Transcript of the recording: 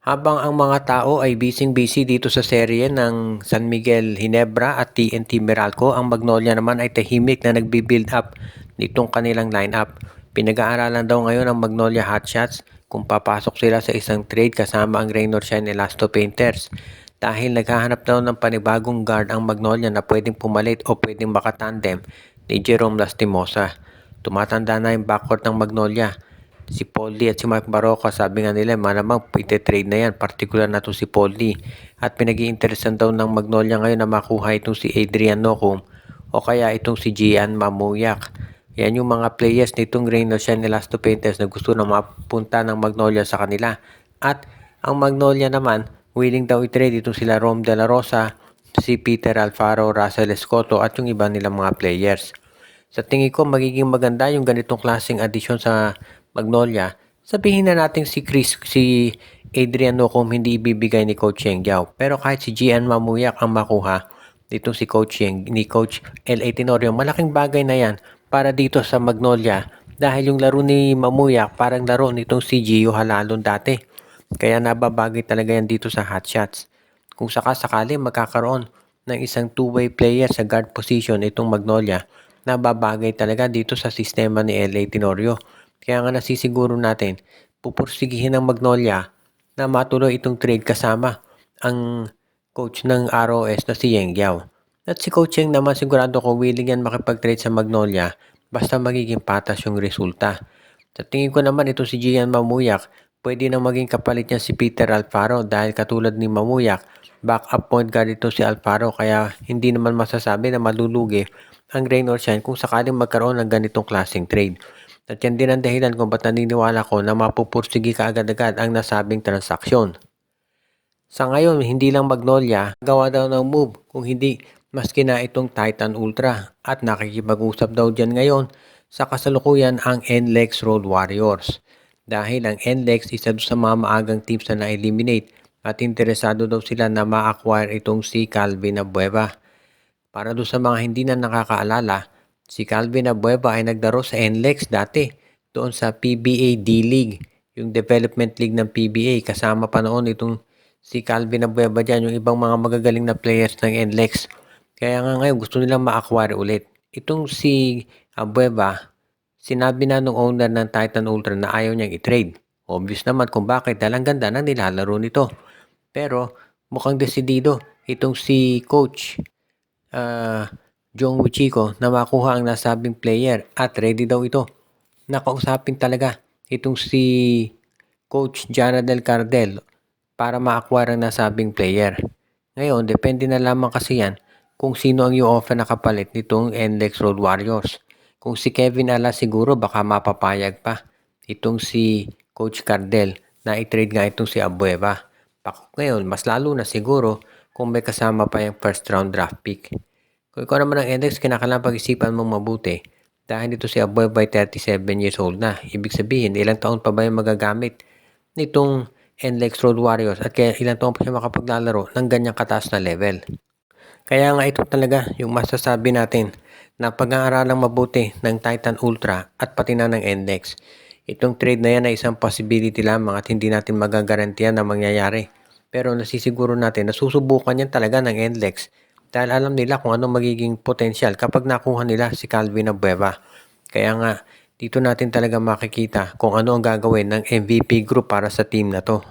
Habang ang mga tao ay busy-busy dito sa serye ng San Miguel Ginebra at TNT Meralco, ang Magnolia naman ay tahimik na nagbi-build up nitong kanilang lineup. Pinag-aaralan daw ngayon ang Magnolia Hotshots kung papasok sila sa isang trade kasama ang Rain or Shine Elasto Painters. Dahil naghahanap daw ng panibagong guard ang Magnolia na pwedeng pumalit o pwedeng makatandem ni Jerome Lastimosa. Tumatanda na yung backcourt ng Magnolia. Si Polly at si Mark Barroca, sabi nga nila malamang ite-trade na yan, particular na to si Polly. At pinag-iinteresan daw ng Magnolia ngayon na makuha itong si Adrian Nocum o kaya itong si Gian Mamuyak. Yan yung mga players nitong Rain or Shine Elasto Painters na gusto na mapunta ng Magnolia sa kanila. At ang Magnolia naman, willing daw i-trade itong sila Rom De La Rosa, si Peter Alfaro, Russell Escoto at yung iba nilang mga players. Sa tingin ko magiging maganda yung ganitong klaseng addition sa Magnolia. Sabihin na natin si Adrian Nocum hindi ibibigay ni Coach Yeng Giao. Pero kahit si Gian Mamuyak ang makuha dito si ni Coach L.A. Tenorio, malaking bagay na yan para dito sa Magnolia. Dahil yung laro ni Mamuyak parang laro nitong si Gio Halalon dati. Kaya nababagay talaga yan dito sa Hotshots. Kung sakasakali magkakaroon ng isang two-way player sa guard position itong Magnolia, nababagay talaga dito sa sistema ni L.A. Tenorio. Kaya nga nasisiguro natin, pupursigihin ng Magnolia na matuloy itong trade kasama ang coach ng ROS na si Yeng Giao. At si Coach Yeng naman sigurado ko willing yan makipag-trade sa Magnolia basta magiging patas yung resulta. Sa tingin ko naman ito si Gian Mamuyak, pwede nang maging kapalit niya si Peter Alfaro dahil katulad ni Mamuyak, backup point guard ito si Alfaro kaya hindi naman masasabi na malulugi ang Rain or Shine kung sakaling magkaroon ng ganitong klaseng trade. At yan din ang dahilan kung ba't naniniwala ko na mapupursigi ka agad-agad ang nasabing transaksyon. Sa ngayon, hindi lang Magnolia, gawa daw ng move kung hindi maski na itong Titan Ultra at nakikipag-usap daw dyan ngayon sa kasalukuyan ang NLEX Road Warriors. Dahil ang NLEX isa doon sa mga maagang teams na na-eliminate at interesado daw sila na ma-acquire itong si Calvin Abueva. Para doon sa mga hindi na nakakaalala, si Calvin Abueva ay naglaro sa NLEX dati doon sa PBA D-League, yung development league ng PBA. Kasama pa noon itong si Calvin Abueva dyan, yung ibang mga magagaling na players ng NLEX. Kaya nga ngayon gusto nilang ma-acquire ulit. Itong si Abueva, sinabi na nung owner ng Titan Ultra na ayaw niyang i-trade. Obvious naman kung bakit dahil ang ganda ng nilalaro nito. Pero mukhang desidido itong si Coach Jong Wichiko na makuha ang nasabing player at ready daw ito. Nakausapin talaga itong si Coach Jaradel Cardel para ma-acquire ang nasabing player. Ngayon, depende na lamang kasi yan kung sino ang i-offer na kapalit nitong NLEX Road Warriors. Kung si Kevin Ala siguro baka mapapayag pa itong si Coach Cardel na i-trade nga itong si Abueva. Ngayon, mas lalo na siguro kung may kasama pa yung first round draft pick. Kung ikaw naman ang NLEX, kinakailangan pag-isipan mong mabuti dahil dito si Abueva ay 37 years old na. Ibig sabihin, ilang taon pa ba yung magagamit nitong NLEX Road Warriors at kaya ilang taon pa siya makapaglalaro ng ganyang kataas na level. Kaya nga ito talaga yung masasabi natin na pag-aaralang mabuti ng Titan Ultra at pati na ng NLEX. Itong trade na yan ay isang possibility lamang at hindi natin magagarantiyan na mangyayari. Pero nasisiguro natin na susubukan yan talaga ng NLEX dahil alam nila kung ano magiging potential kapag nakuha nila si Calvin Abueva. Kaya nga dito natin talaga makikita kung ano ang gagawin ng MVP group para sa team na to.